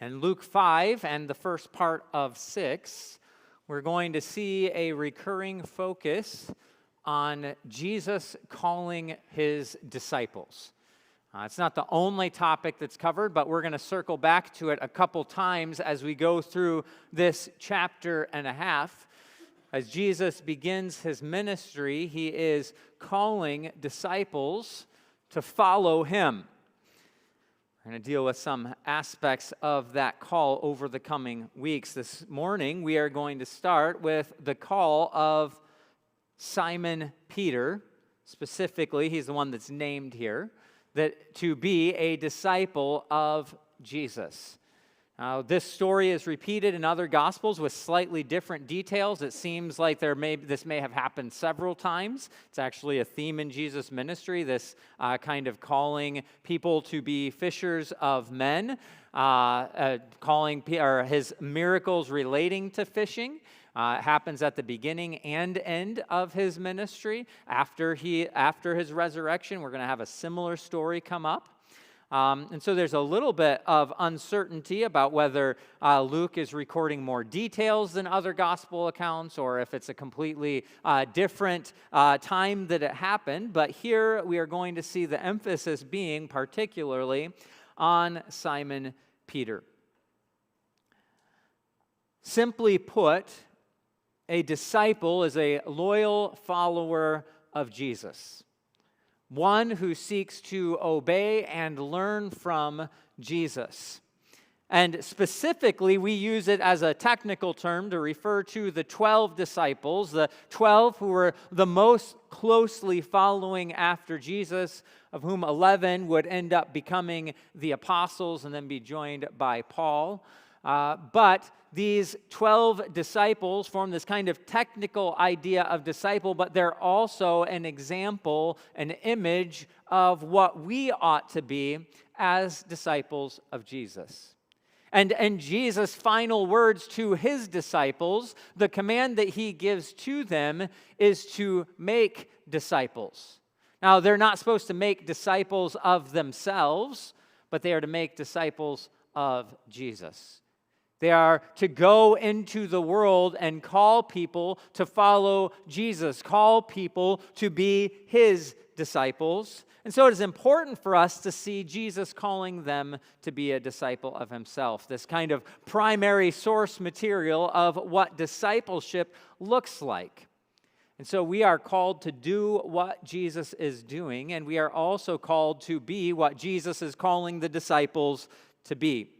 In Luke 5 and the first part of 6, we're going to see a recurring focus on Jesus calling his disciples. It's not the only topic that's covered, but we're going to circle back to it a couple times as we go through this chapter and a half. As Jesus begins his ministry, he is calling disciples to follow him. We're going to deal with some aspects of that call over the coming weeks. This morning, we are going to start with the call of Simon Peter. Specifically, he's the one that's named here, that to be a disciple of Jesus. Now, this story is repeated in other Gospels with slightly different details. It seems like this may have happened several times. It's actually a theme in Jesus' ministry, this kind of calling people to be fishers of men, his miracles relating to fishing. It happens at the beginning and end of his ministry. After his resurrection, we're going to have a similar story come up. And so there's a little bit of uncertainty about whether Luke is recording more details than other gospel accounts or if it's a completely different time that it happened. But here we are going to see the emphasis being particularly on Simon Peter. Simply put, a disciple is a loyal follower of Jesus. One who seeks to obey and learn from Jesus. And specifically, we use it as a technical term to refer to the 12 disciples, the 12 who were the most closely following after Jesus, of whom 11 would end up becoming the apostles and then be joined by Paul. But these 12 disciples form this kind of technical idea of disciple, but they're also an example, an image of what we ought to be as disciples of Jesus. And Jesus' final words to his disciples, the command that he gives to them is to make disciples. Now, they're not supposed to make disciples of themselves, but they are to make disciples of Jesus. They are to go into the world and call people to follow Jesus, call people to be his disciples. And so it is important for us to see Jesus calling them to be a disciple of himself, this kind of primary source material of what discipleship looks like. And so we are called to do what Jesus is doing, and we are also called to be what Jesus is calling the disciples to be.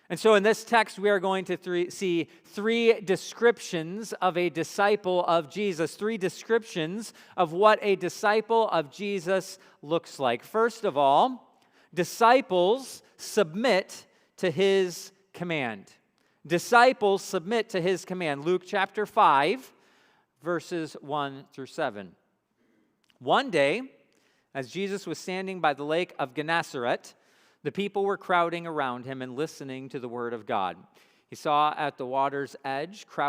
And so in this text, we are going to see three descriptions of a disciple of Jesus, three descriptions of what a disciple of Jesus looks like. First of all, disciples submit to his command. Disciples submit to his command. Luke chapter 5, verses 1 through 7. One day, as Jesus was standing by the lake of Gennesaret, the people were crowding around him and listening to the word of God. He saw at the water's edge two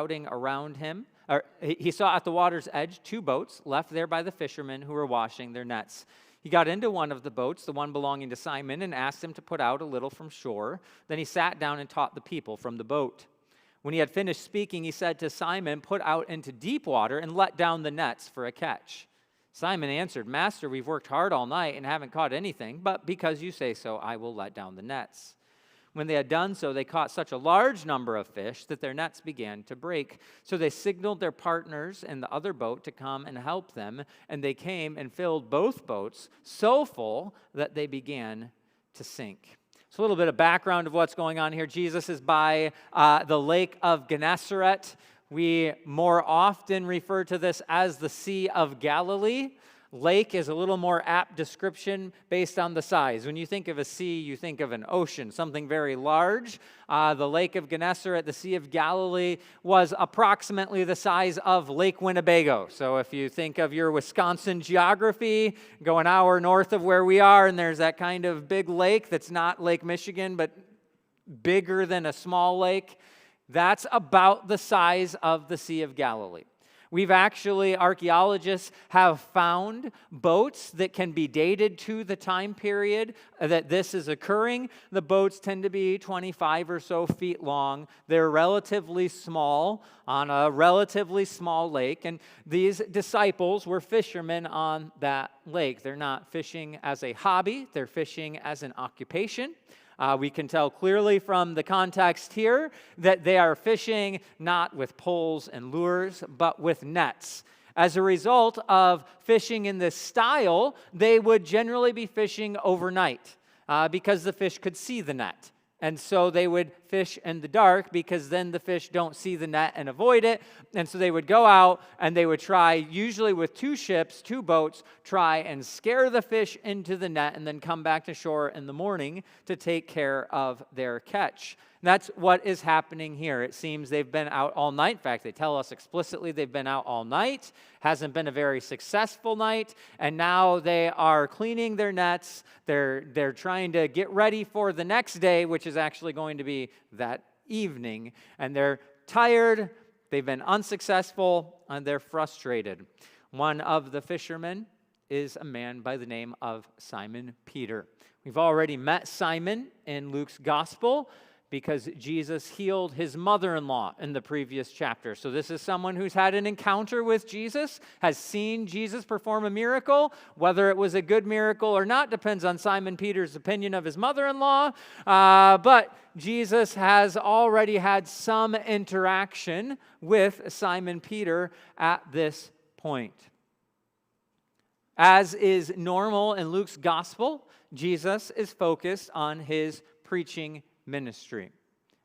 boats left there by the fishermen who were washing their nets. He got into one of the boats, the one belonging to Simon, and asked him to put out a little from shore. Then he sat down and taught the people from the boat. When he had finished speaking, he said to Simon, "Put out into deep water and let down the nets for a catch." Simon answered, "Master, we've worked hard all night and haven't caught anything, but because you say so, I will let down the nets." When they had done so, they caught such a large number of fish that their nets began to break. So they signaled their partners in the other boat to come and help them, and they came and filled both boats so full that they began to sink. So a little bit of background of what's going on here. Jesus is by the lake of Gennesaret. We more often refer to this as the Sea of Galilee. Lake is a little more apt description based on the size. When you think of a sea, you think of an ocean, something very large. The Lake of Gennesaret, the Sea of Galilee, was approximately the size of Lake Winnebago. So if you think of your Wisconsin geography, go an hour north of where we are, and there's that kind of big lake that's not Lake Michigan, but bigger than a small lake. That's about the size of the Sea of Galilee. Archaeologists have found boats that can be dated to the time period that this is occurring. The boats tend to be 25 or so feet long. They're relatively small on a relatively small lake. And these disciples were fishermen on that lake. They're not fishing as a hobby, they're fishing as an occupation. We can tell clearly from the context here that they are fishing not with poles and lures, but with nets. As a result of fishing in this style, they would generally be fishing overnight because the fish could see the net. And so they would fish in the dark because then the fish don't see the net and avoid it. And so they would go out and they would try, usually with two boats, try and scare the fish into the net and then come back to shore in the morning to take care of their catch. And that's what is happening here. It seems they've been out all night. In fact, they tell us explicitly they've been out all night. Hasn't been a very successful night. And now they are cleaning their nets. They're trying to get ready for the next day, which is actually going to be that evening. And they're tired. They've been unsuccessful, and they're frustrated. One of the fishermen is a man by the name of Simon Peter. We've already met Simon in Luke's gospel, because Jesus healed his mother-in-law in the previous chapter. So this is someone who's had an encounter with Jesus, has seen Jesus perform a miracle. Whether it was a good miracle or not depends on Simon Peter's opinion of his mother-in-law. But Jesus has already had some interaction with Simon Peter at this point. As is normal in Luke's gospel, Jesus is focused on his preaching ministry.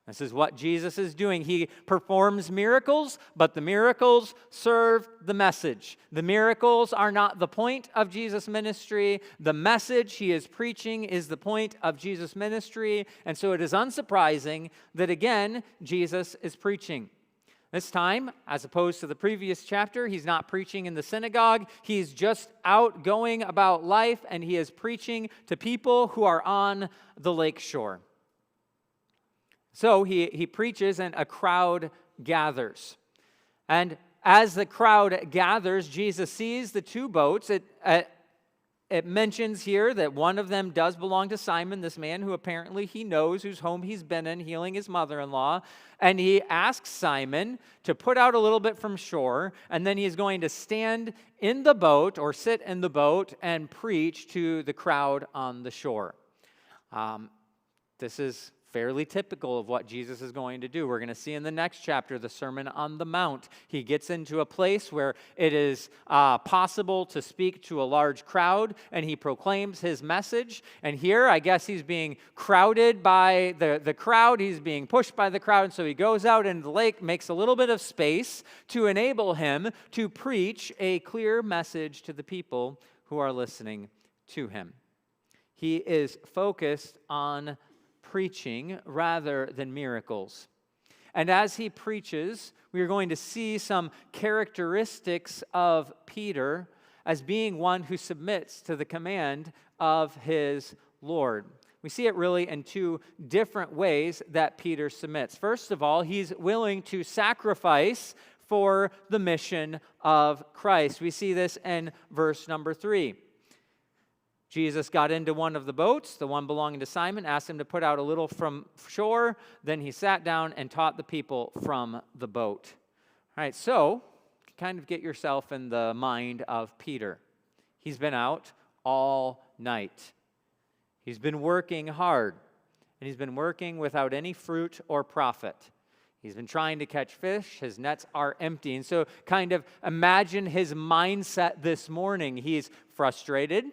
This is what Jesus is doing. He performs miracles, but the miracles serve the message. The miracles are not the point of Jesus' ministry. The message he is preaching is the point of Jesus' ministry. And so it is unsurprising that, again, Jesus is preaching. This time, as opposed to the previous chapter, he's not preaching in the synagogue. He's just out going about life, and he is preaching to people who are on the lake shore. So he preaches and a crowd gathers. And as the crowd gathers, Jesus sees the two boats. It mentions here that one of them does belong to Simon, this man who apparently he knows, whose home he's been in, healing his mother-in-law. And he asks Simon to put out a little bit from shore, and then he's going to stand in the boat or sit in the boat and preach to the crowd on the shore. This is fairly typical of what Jesus is going to do. We're going to see in the next chapter, the Sermon on the Mount. He gets into a place where it is possible to speak to a large crowd, and he proclaims his message. And here, I guess he's being crowded by the crowd. He's being pushed by the crowd, and so he goes out into the lake, makes a little bit of space to enable him to preach a clear message to the people who are listening to him. He is focused on preaching rather than miracles. And as he preaches, we are going to see some characteristics of Peter as being one who submits to the command of his Lord. We see it really in two different ways that Peter submits. First of all, he's willing to sacrifice for the mission of Christ. We see this in verse number 3. Jesus got into one of the boats, the one belonging to Simon, asked him to put out a little from shore. Then he sat down and taught the people from the boat. All right, so kind of get yourself in the mind of Peter. He's been out all night. He's been working hard, and he's been working without any fruit or profit. He's been trying to catch fish. His nets are empty. And so kind of imagine his mindset this morning. He's frustrated.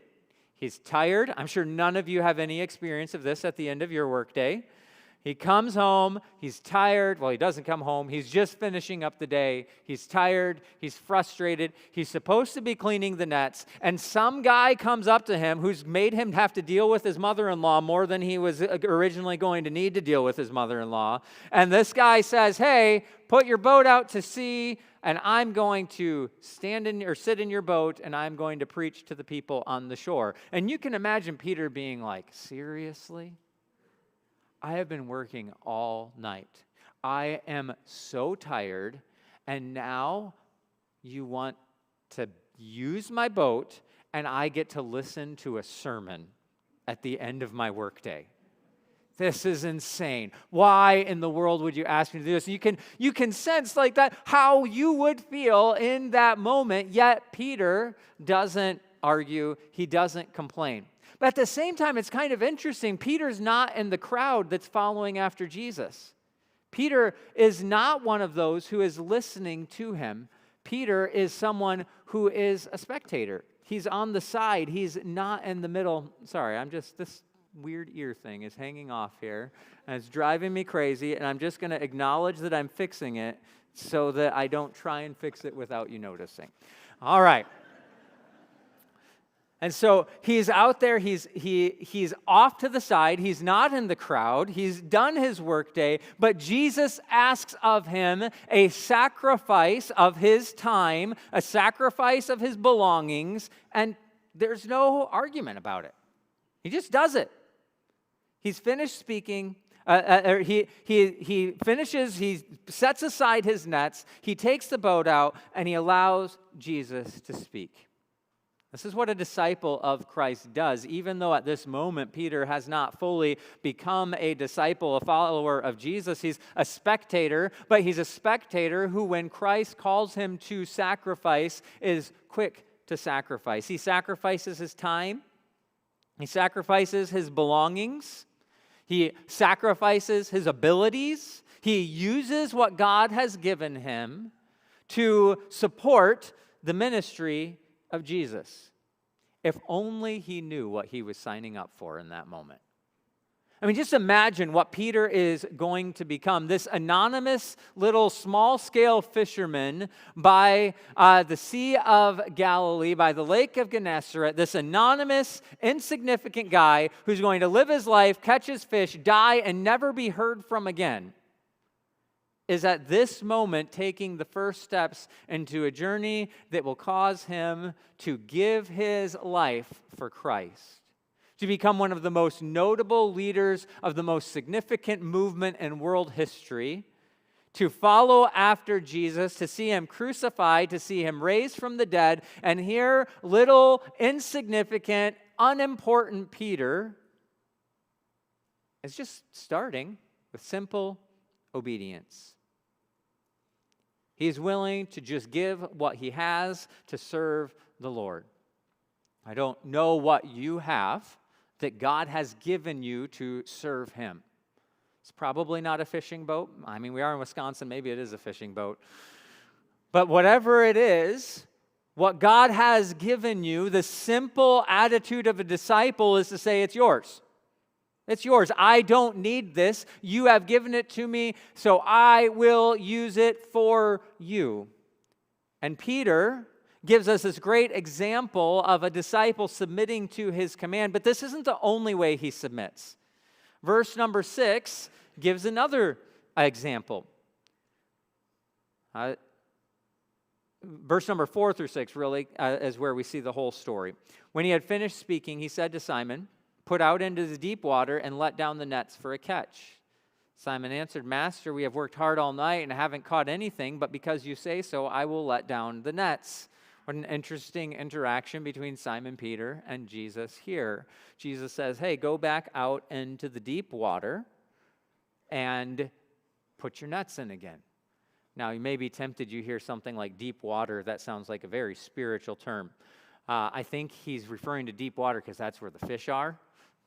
He's tired. I'm sure none of you have any experience of this at the end of your workday. He comes home. He's tired. Well, he doesn't come home. He's just finishing up the day. He's tired. He's frustrated. He's supposed to be cleaning the nets. And some guy comes up to him who's made him have to deal with his mother-in-law more than he was originally going to need to deal with his mother-in-law. And this guy says, hey, put your boat out to sea, and I'm going to stand in or sit in your boat, and I'm going to preach to the people on the shore. And you can imagine Peter being like, seriously? I have been working all night. I am so tired, and now you want to use my boat and I get to listen to a sermon at the end of my workday. This is insane. Why in the world would you ask me to do this? You can sense like that how you would feel in that moment, yet Peter doesn't argue. He doesn't complain. But at the same time, it's kind of interesting. Peter's not in the crowd that's following after Jesus. Peter is not one of those who is listening to him. Peter is someone who is a spectator. He's on the side. He's not in the middle. Sorry, this weird ear thing is hanging off here, and it's driving me crazy, and I'm just going to acknowledge that I'm fixing it so that I don't try and fix it without you noticing. All right. And so he's out there, he's off to the side, he's not in the crowd, he's done his workday, but Jesus asks of him a sacrifice of his time, a sacrifice of his belongings, and there's no argument about it. He just does it. He's finished speaking. He finishes, he sets aside his nets, he takes the boat out, and he allows Jesus to speak. This is what a disciple of Christ does, even though at this moment Peter has not fully become a disciple, a follower of Jesus. He's a spectator, but he's a spectator who, when Christ calls him to sacrifice, is quick to sacrifice. He sacrifices his time. He sacrifices his belongings. He sacrifices his abilities. He uses what God has given him to support the ministry of Jesus. If only he knew what he was signing up for in that moment. I mean, just imagine what Peter is going to become. This anonymous little small-scale fisherman by the Sea of Galilee, by the Lake of Gennesaret, this anonymous, insignificant guy who's going to live his life, catch his fish, die, and never be heard from again, is at this moment taking the first steps into a journey that will cause him to give his life for Christ, to become one of the most notable leaders of the most significant movement in world history, to follow after Jesus, to see him crucified, to see him raised from the dead, and here little, insignificant, unimportant Peter is just starting with simple obedience. He's willing to just give what he has to serve the Lord. I don't know what you have that God has given you to serve him. It's probably not a fishing boat. I mean, we are in Wisconsin. Maybe it is a fishing boat. But whatever it is, what God has given you, the simple attitude of a disciple is to say, it's yours. It's yours. I don't need this. You have given it to me, so I will use it for you. And Peter gives us this great example of a disciple submitting to his command, but this isn't the only way he submits. Verse number 6 gives another example. Verse number 4 through 6 really is where we see the whole story. When he had finished speaking, he said to Simon, "Put out into the deep water and let down the nets for a catch." Simon answered, "Master, we have worked hard all night and haven't caught anything, but because you say so, I will let down the nets." What an interesting interaction between Simon Peter and Jesus here. Jesus says, hey, go back out into the deep water and put your nets in again. Now, you may be tempted, you hear something like deep water. That sounds like a very spiritual term. I think he's referring to deep water because that's where the fish are.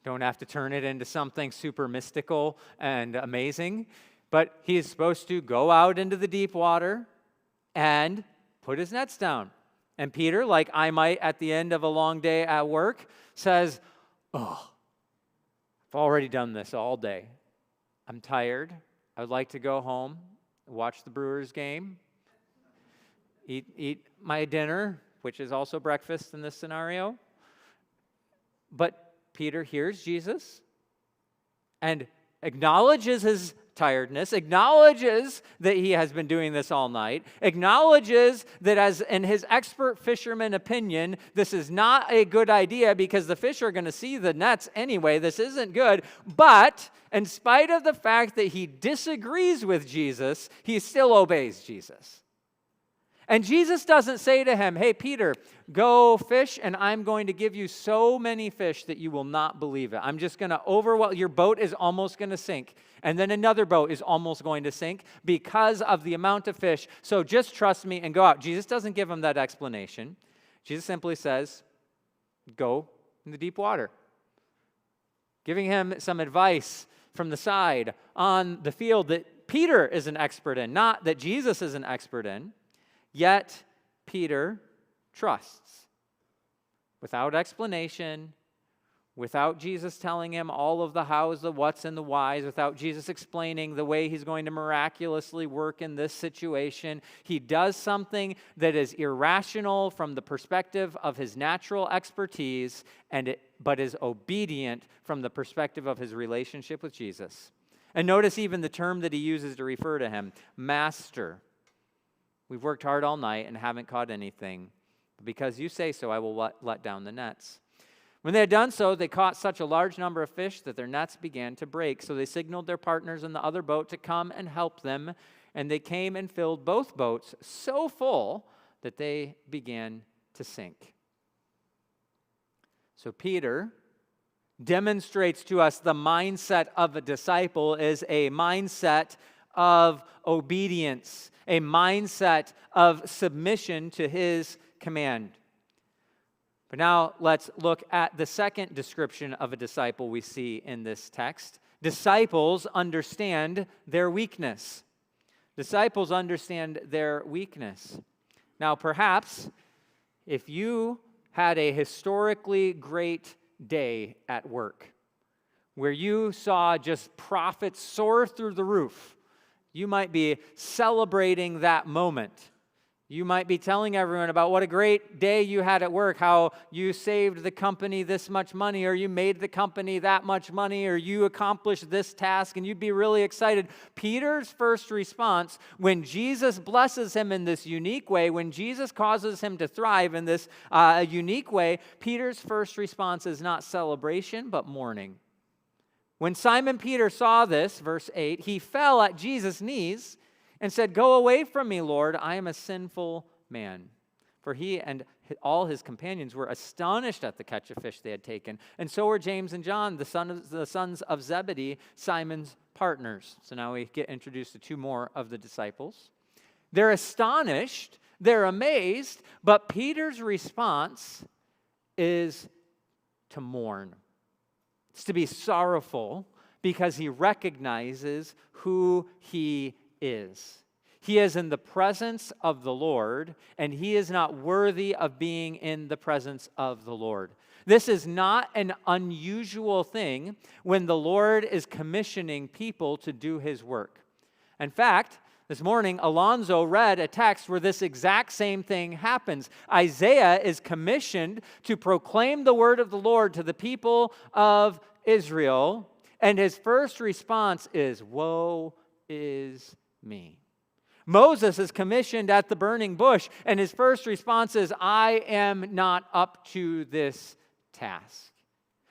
Don't have to turn it into something super mystical and amazing. But he is supposed to go out into the deep water and put his nets down. And Peter, like I might at the end of a long day at work, says, "Oh, I've already done this all day. I'm tired. I would like to go home, watch the Brewers game, eat my dinner," which is also breakfast in this scenario. But Peter hears Jesus and acknowledges his tiredness, acknowledges that he has been doing this all night, acknowledges that as in his expert fisherman opinion, this is not a good idea because the fish are going to see the nets anyway. This isn't good. But in spite of the fact that he disagrees with Jesus, he still obeys Jesus. And Jesus doesn't say to him, hey, Peter, go fish, and I'm going to give you so many fish that you will not believe it. I'm just going to overwhelm. Your boat is almost going to sink, and then another boat is almost going to sink because of the amount of fish. So just trust me and go out. Jesus doesn't give him that explanation. Jesus simply says, go in the deep water, giving him some advice from the side on the field that Peter is an expert in, not that Jesus is an expert in. Yet Peter trusts. Without explanation, without Jesus telling him all of the hows, the whats, and the whys, without Jesus explaining the way he's going to miraculously work in this situation, he does something that is irrational from the perspective of his natural expertise, but is obedient from the perspective of his relationship with Jesus. And notice even the term that he uses to refer to him, Master. We've worked hard all night and haven't caught anything. But because you say so, I will let down the nets. When they had done so, they caught such a large number of fish that their nets began to break. So they signaled their partners in the other boat to come and help them. And they came and filled both boats so full that they began to sink. So Peter demonstrates to us the mindset of a disciple is a mindset of obedience, a mindset of submission to his command. But now let's look at the second description of a disciple we see in this text. Disciples understand their weakness. Disciples understand their weakness. Now, perhaps if you had a historically great day at work where you saw just profits soar through the roof, you might be celebrating that moment. You might be telling everyone about what a great day you had at work, how you saved the company this much money, or you made the company that much money, or you accomplished this task, and you'd be really excited. Peter's first response, when Jesus blesses him in this unique way, when Jesus causes him to thrive in this unique way, Peter's first response is not celebration, but mourning. When Simon Peter saw this, verse 8, he fell at Jesus' knees and said, "Go away from me, Lord, I am a sinful man." For he and all his companions were astonished at the catch of fish they had taken. And so were James and John, the sons of Zebedee, Simon's partners. So now we get introduced to two more of the disciples. They're astonished, they're amazed, but Peter's response is to mourn. It's to be sorrowful because he recognizes who he is. He is in the presence of the Lord, and he is not worthy of being in the presence of the Lord. This is not an unusual thing when the Lord is commissioning people to do his work. In fact, this morning, Alonzo read a text where this exact same thing happens. Isaiah is commissioned to proclaim the word of the Lord to the people of Israel, and his first response is, "Woe is me." Moses is commissioned at the burning bush, and his first response is, "I am not up to this task."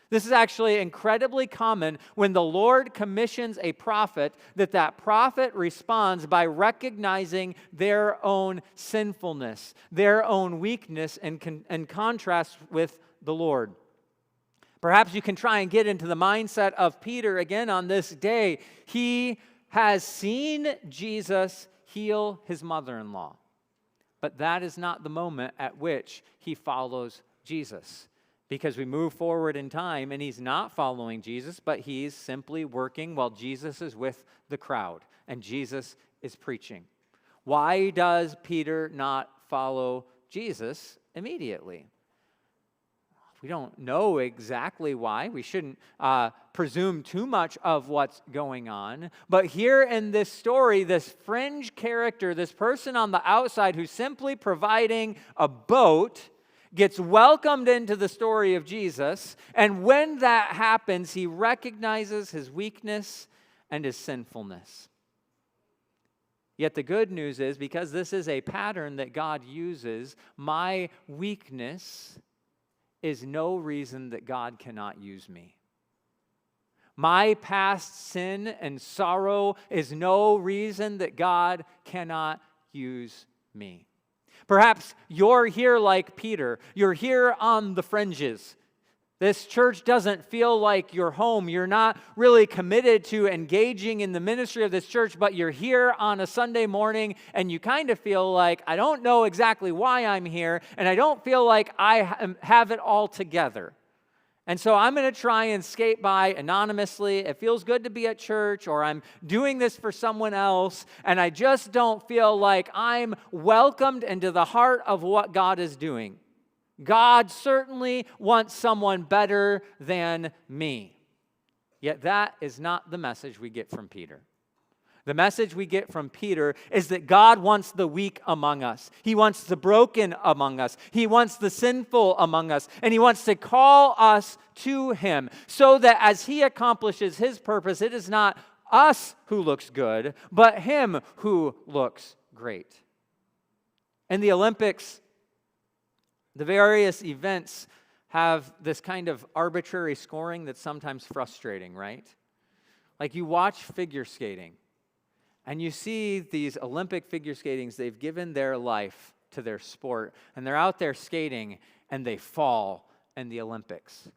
This is actually incredibly common when the Lord commissions a prophet, that prophet responds by recognizing their own sinfulness, their own weakness, in contrast with the Lord. Perhaps you can try and get into the mindset of Peter again on this day. He has seen Jesus heal his mother-in-law, but that is not the moment at which he follows Jesus. Because we move forward in time and he's not following Jesus, but he's simply working while Jesus is with the crowd and Jesus is preaching. Why does Peter not follow Jesus immediately? We don't know exactly why. We shouldn't presume too much of what's going on. But here in this story, this fringe character, this person on the outside who's simply providing a boat, gets welcomed into the story of Jesus, and when that happens, he recognizes his weakness and his sinfulness. Yet the good news is, because this is a pattern that God uses, my weakness is no reason that God cannot use me. My past sin and sorrow is no reason that God cannot use me. Perhaps you're here like Peter. You're here on the fringes. This church doesn't feel like your home. You're not really committed to engaging in the ministry of this church, but you're here on a Sunday morning and you kind of feel like, I don't know exactly why I'm here, and I don't feel like I have it all together. And so I'm going to try and skate by anonymously. It feels good to be at church, or I'm doing this for someone else, and I just don't feel like I'm welcomed into the heart of what God is doing. God certainly wants someone better than me. Yet that is not the message we get from Peter. The message we get from Peter is that God wants the weak among us. He wants the broken among us. He wants the sinful among us. And he wants to call us to him so that as he accomplishes his purpose, it is not us who looks good, but him who looks great. In the Olympics, the various events have this kind of arbitrary scoring that's sometimes frustrating, right? Like you watch figure skating, and you see these Olympic figure skatings, they've given their life to their sport, and they're out there skating, and they fall in the Olympics.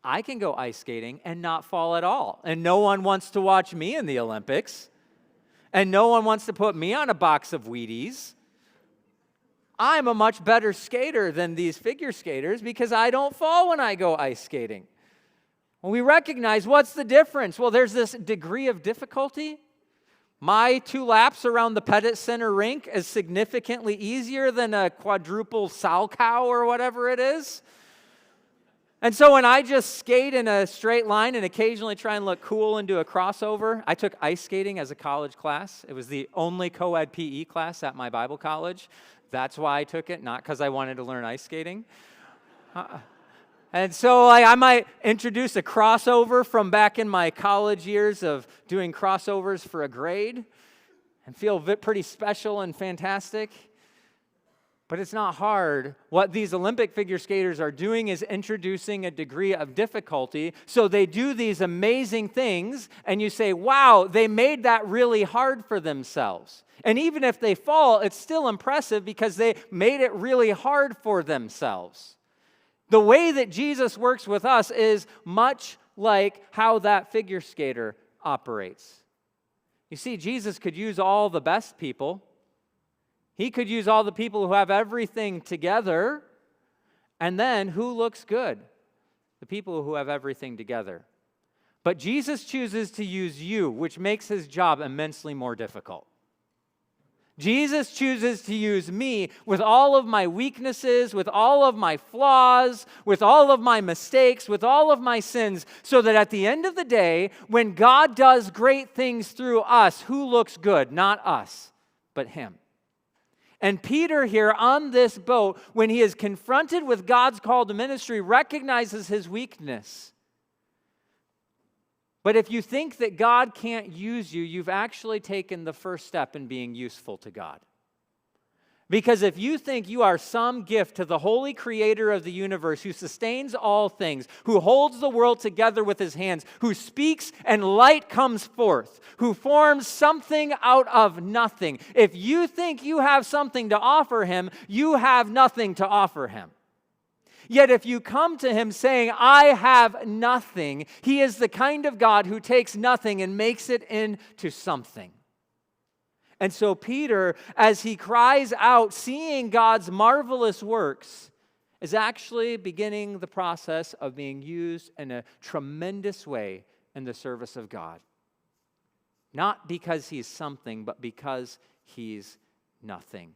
I can go ice skating and not fall at all, and no one wants to watch me in the Olympics, and no one wants to put me on a box of Wheaties. I'm a much better skater than these figure skaters because I don't fall when I go ice skating. When we recognize what's the difference? Well, there's this degree of difficulty. My 2 laps around the Pettit Center rink is significantly easier than a quadruple Salchow or whatever it is. And so when I just skate in a straight line and occasionally try and look cool and do a crossover, I took ice skating as a college class. It was the only co-ed PE class at my Bible college. That's why I took it, not because I wanted to learn ice skating. And so I might introduce a crossover from back in my college years of doing crossovers for a grade and feel pretty special and fantastic. But it's not hard. What these Olympic figure skaters are doing is introducing a degree of difficulty. So they do these amazing things, and you say, wow, they made that really hard for themselves. And even if they fall, it's still impressive because they made it really hard for themselves. The way that Jesus works with us is much like how that figure skater operates. You see, Jesus could use all the best people. He could use all the people who have everything together. And then who looks good? The people who have everything together. But Jesus chooses to use you, which makes his job immensely more difficult. Jesus chooses to use me with all of my weaknesses, with all of my flaws, with all of my mistakes, with all of my sins, so that at the end of the day, when God does great things through us, who looks good? Not us, but him. And Peter here on this boat, when he is confronted with God's call to ministry, recognizes his weakness. But if you think that God can't use you, you've actually taken the first step in being useful to God. Because if you think you are some gift to the holy creator of the universe who sustains all things, who holds the world together with his hands, who speaks and light comes forth, who forms something out of nothing, if you think you have something to offer him, you have nothing to offer him. Yet if you come to him saying, I have nothing, he is the kind of God who takes nothing and makes it into something. And so Peter, as he cries out, seeing God's marvelous works, is actually beginning the process of being used in a tremendous way in the service of God. Not because he's something, but because he's nothing.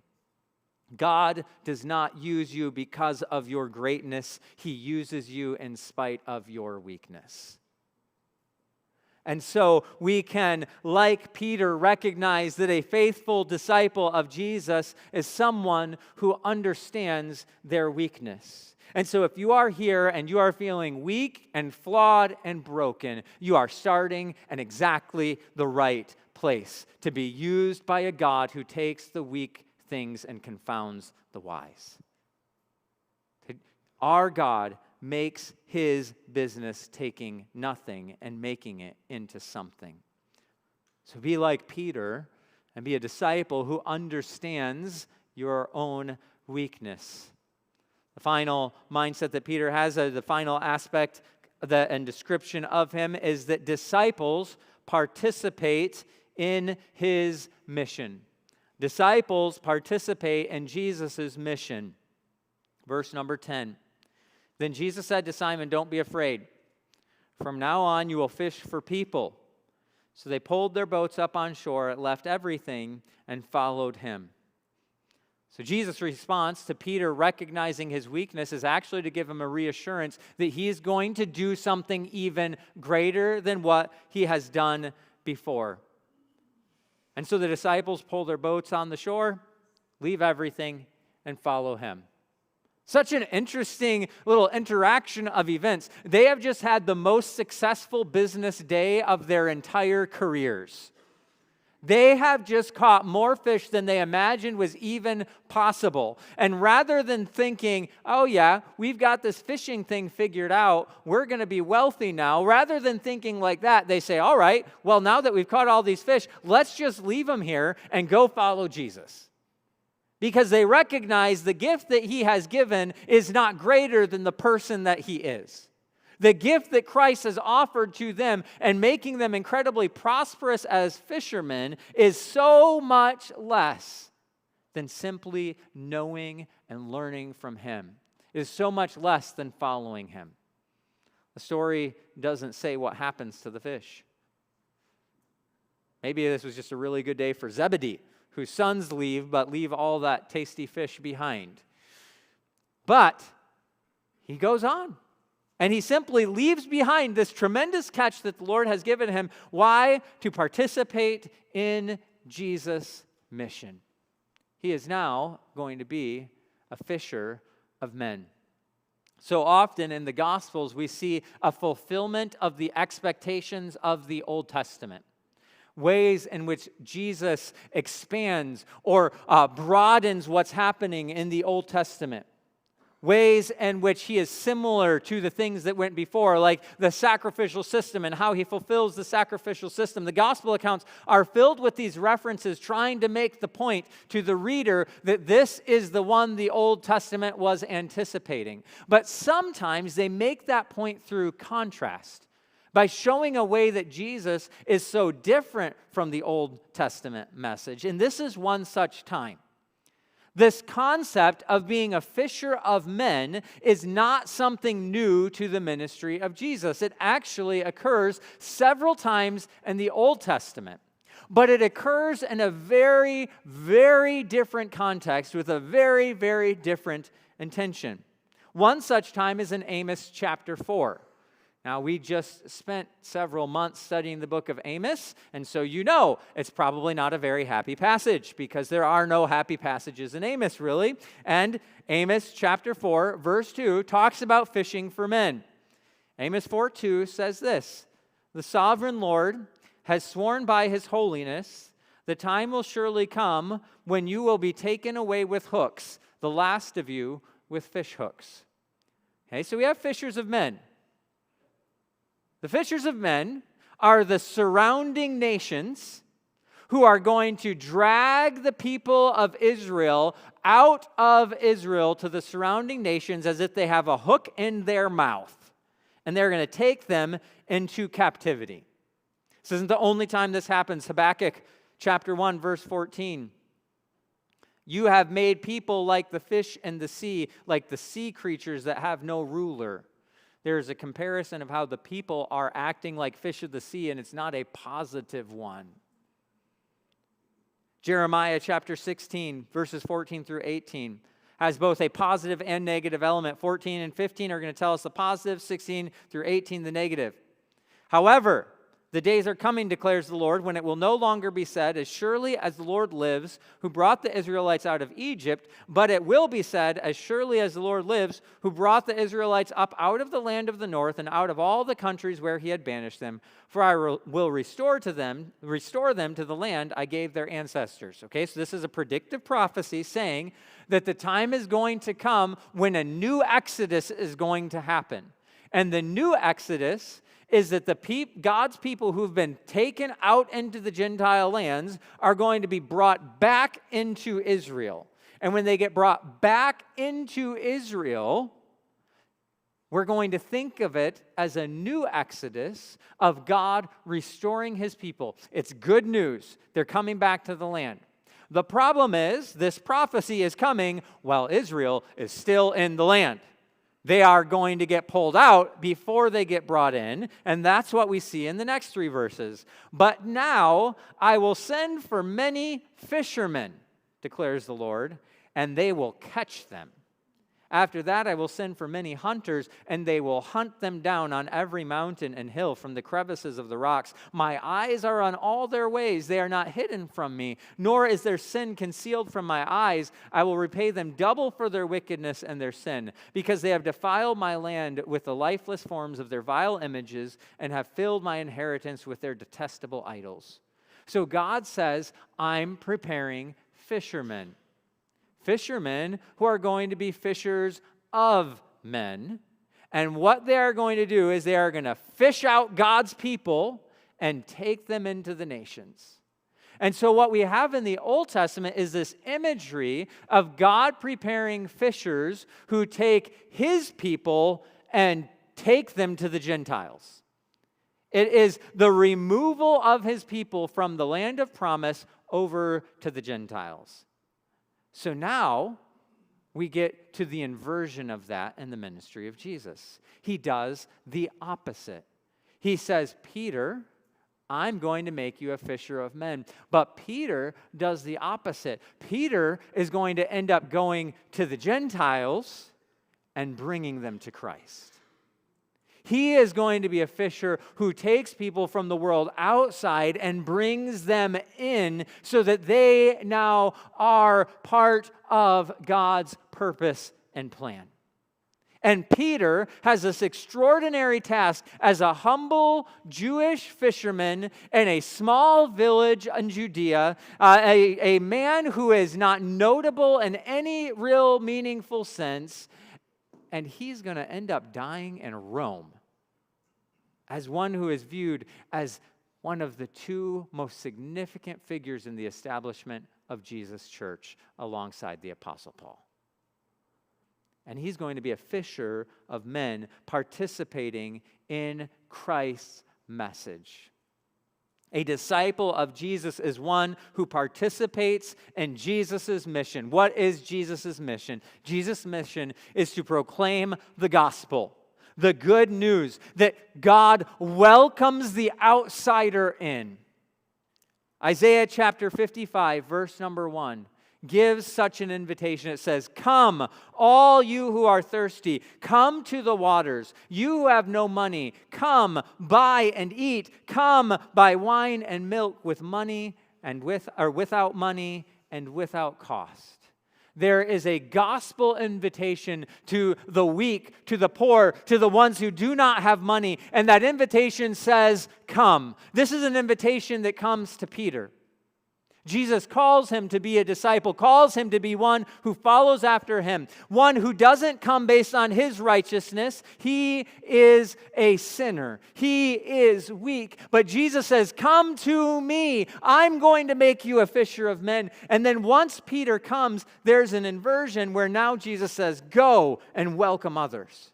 God does not use you because of your greatness. He uses you in spite of your weakness. And so we can, like Peter, recognize that a faithful disciple of Jesus is someone who understands their weakness. And so if you are here and you are feeling weak and flawed and broken, you are starting in exactly the right place to be used by a God who takes the weak things and confounds the wise. Our God makes his business taking nothing and making it into something. So be like Peter and be a disciple who understands your own weakness. The final mindset that Peter has, the final aspect and description of him is that disciples participate in his mission. Disciples participate in Jesus' mission. Verse number 10. Then Jesus said to Simon, "Don't be afraid. From now on you will fish for people." So they pulled their boats up on shore, left everything, and followed him. So Jesus' response to Peter recognizing his weakness is actually to give him a reassurance that he is going to do something even greater than what he has done before. And so the disciples pull their boats on the shore, leave everything, and follow him. Such an interesting little interaction of events. They have just had the most successful business day of their entire careers. They have just caught more fish than they imagined was even possible. And rather than thinking, oh yeah, we've got this fishing thing figured out, we're going to be wealthy now, rather than thinking like that, they say, all right, well, now that we've caught all these fish, let's just leave them here and go follow Jesus. Because they recognize the gift that he has given is not greater than the person that he is. The gift that Christ has offered to them and making them incredibly prosperous as fishermen is so much less than simply knowing and learning from him. It is so much less than following him. The story doesn't say what happens to the fish. Maybe this was just a really good day for Zebedee, whose sons leave, but leave all that tasty fish behind. But he goes on. And he simply leaves behind this tremendous catch that the Lord has given him. Why? To participate in Jesus' mission. He is now going to be a fisher of men. So often in the Gospels, we see a fulfillment of the expectations of the Old Testament. Ways in which Jesus expands or broadens what's happening in the Old Testament. Ways in which he is similar to the things that went before, like the sacrificial system and how he fulfills the sacrificial system. The gospel accounts are filled with these references trying to make the point to the reader that this is the one the Old Testament was anticipating. But sometimes they make that point through contrast by showing a way that Jesus is so different from the Old Testament message. And this is one such time. This concept of being a fisher of men is not something new to the ministry of Jesus. It actually occurs several times in the Old Testament. But it occurs in a very, very different context with a very, very different intention. One such time is in Amos chapter 4. Now, we just spent several months studying the book of Amos, and so you know it's probably not a very happy passage because there are no happy passages in Amos, really. And Amos chapter 4, verse 2, talks about fishing for men. Amos 4:2 says this, "The sovereign Lord has sworn by his holiness, the time will surely come when you will be taken away with hooks, the last of you with fish hooks." Okay, so we have fishers of men. The fishers of men are the surrounding nations who are going to drag the people of Israel out of Israel to the surrounding nations as if they have a hook in their mouth. And they're going to take them into captivity. This isn't the only time this happens. Habakkuk chapter 1, verse 14. "You have made people like the fish in the sea, like the sea creatures that have no ruler." There's a comparison of how the people are acting like fish of the sea, and it's not a positive one. Jeremiah chapter 16, verses 14 through 18, has both a positive and negative element. 14 and 15 are going to tell us the positive, 16 through 18 the negative. "However, the days are coming, declares the Lord, when it will no longer be said, 'As surely as the Lord lives, who brought the Israelites out of Egypt,' but it will be said, 'As surely as the Lord lives, who brought the Israelites up out of the land of the north and out of all the countries where he had banished them. For I will restore them to the land I gave their ancestors.'" Okay, so this is a predictive prophecy saying that the time is going to come when a new exodus is going to happen. And the new exodus is that God's people who've been taken out into the Gentile lands are going to be brought back into Israel. And when they get brought back into Israel, we're going to think of it as a new exodus of God restoring his people. It's good news. They're coming back to the land. The problem is, this prophecy is coming while Israel is still in the land. They are going to get pulled out before they get brought in, and that's what we see in the next 3 verses. But now I will send for many fishermen, declares the Lord, and they will catch them. After that, I will send for many hunters, and they will hunt them down on every mountain and hill from the crevices of the rocks. My eyes are on all their ways. They are not hidden from me, nor is their sin concealed from my eyes. I will repay them double for their wickedness and their sin, because they have defiled my land with the lifeless forms of their vile images and have filled my inheritance with their detestable idols. So God says, I'm preparing fishermen. Fishermen who are going to be fishers of men. And what they are going to do is they are going to fish out God's people and take them into the nations. And so what we have in the Old Testament is this imagery of God preparing fishers who take his people and take them to the Gentiles. It is the removal of his people from the land of promise over to the Gentiles. So now we get to the inversion of that in the ministry of Jesus. He does the opposite. He says, Peter, I'm going to make you a fisher of men. But Peter does the opposite. Peter is going to end up going to the Gentiles and bringing them to Christ. He is going to be a fisher who takes people from the world outside and brings them in so that they now are part of God's purpose and plan. And Peter has this extraordinary task as a humble Jewish fisherman in a small village in Judea, a man who is not notable in any real meaningful sense, and he's going to end up dying in Rome as one who is viewed as one of the 2 most significant figures in the establishment of Jesus' church alongside the Apostle Paul. And he's going to be a fisher of men participating in Christ's message. A disciple of Jesus is one who participates in Jesus' mission. What is Jesus' mission? Jesus' mission is to proclaim the gospel, the good news that God welcomes the outsider in. Isaiah chapter 55, verse number 1, gives such an invitation. It says, "Come, all you who are thirsty, come to the waters. You who have no money, come, buy and eat. Come, buy wine and milk with money and without money and without cost." There is a gospel invitation to the weak, to the poor, to the ones who do not have money. And that invitation says, come. This is an invitation that comes to Peter. Jesus calls him to be a disciple, calls him to be one who follows after him, one who doesn't come based on his righteousness. He is a sinner. He is weak. But Jesus says, come to me. I'm going to make you a fisher of men. And then once Peter comes, there's an inversion where now Jesus says, go and welcome others.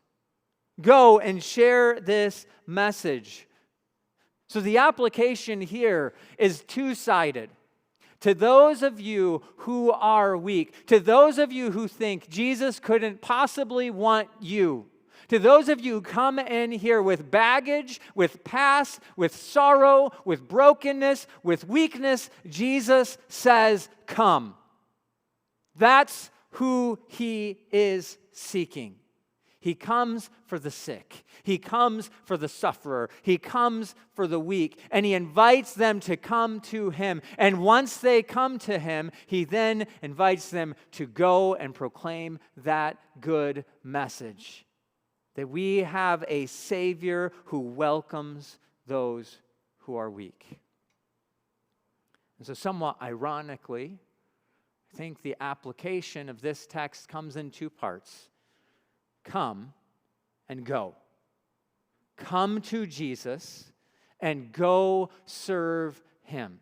Go and share this message. So the application here is 2-sided. To those of you who are weak, to those of you who think Jesus couldn't possibly want you, to those of you who come in here with baggage, with past, with sorrow, with brokenness, with weakness, Jesus says, come. That's who he is seeking. He comes for the sick. He comes for the sufferer. He comes for the weak. And he invites them to come to him. And once they come to him, he then invites them to go and proclaim that good message. That we have a Savior who welcomes those who are weak. And so somewhat ironically, I think the application of this text comes in 2 parts. Come and go. Come to Jesus and go serve him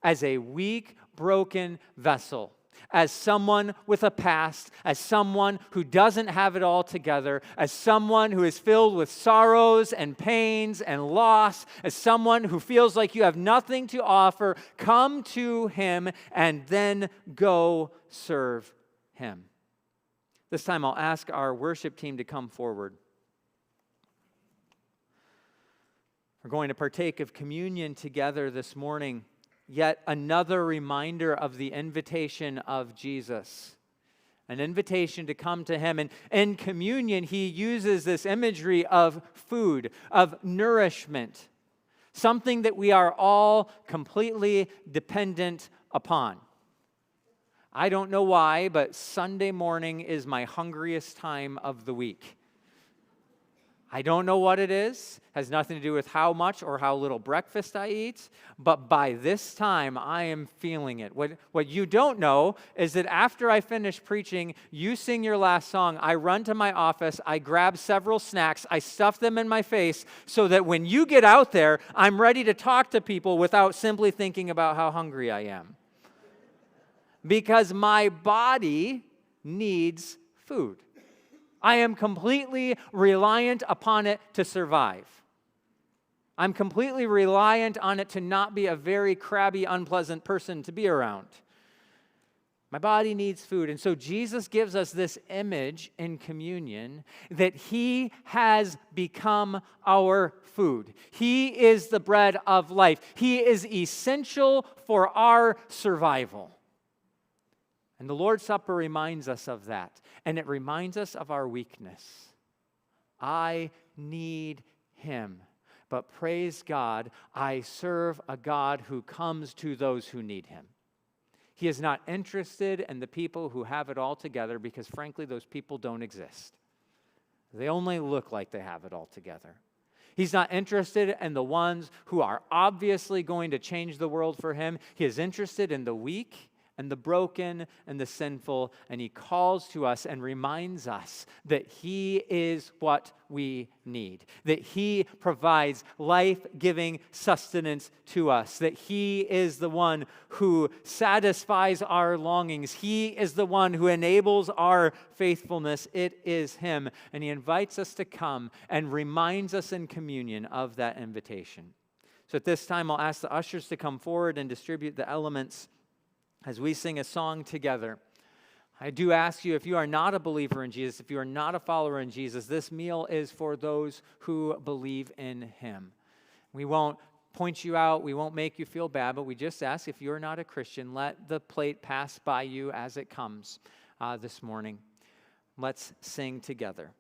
as a weak, broken vessel. as someone with a past, as someone who doesn't have it all together, as someone who is filled with sorrows and pains and loss, as someone who feels like you have nothing to offer, come to him and then go serve him. This time I'll ask our worship team to come forward. We're going to partake of communion together this morning. Yet another reminder of the invitation of Jesus, an invitation to come to him. And in communion, he uses this imagery of food, of nourishment, something that we are all completely dependent upon. I don't know why, but Sunday morning is my hungriest time of the week. I don't know what it is. Has nothing to do with how much or how little breakfast I eat. But by this time, I am feeling it. What you don't know is that after I finish preaching, you sing your last song, I run to my office, I grab several snacks, I stuff them in my face so that when you get out there, I'm ready to talk to people without simply thinking about how hungry I am. Because my body needs food. I am completely reliant upon it to survive. I'm completely reliant on it to not be a very crabby, unpleasant person to be around. My body needs food. And so Jesus gives us this image in communion that he has become our food. He is the bread of life. He is essential for our survival. And the Lord's Supper reminds us of that. And it reminds us of our weakness. I need him. But praise God, I serve a God who comes to those who need him. He is not interested in the people who have it all together because, frankly, those people don't exist. They only look like they have it all together. He's not interested in the ones who are obviously going to change the world for him. He is interested in the weak and the broken and the sinful, and he calls to us and reminds us that he is what we need, that he provides life-giving sustenance to us, that he is the one who satisfies our longings. He is the one who enables our faithfulness. It is him, and he invites us to come and reminds us in communion of that invitation. So at this time, I'll ask the ushers to come forward and distribute the elements as we sing a song together. I do ask you, if you are not a believer in Jesus, if you are not a follower in Jesus, this meal is for those who believe in him. We won't point you out, we won't make you feel bad, but we just ask, if you're not a Christian, let the plate pass by you as it comes this morning. Let's sing together.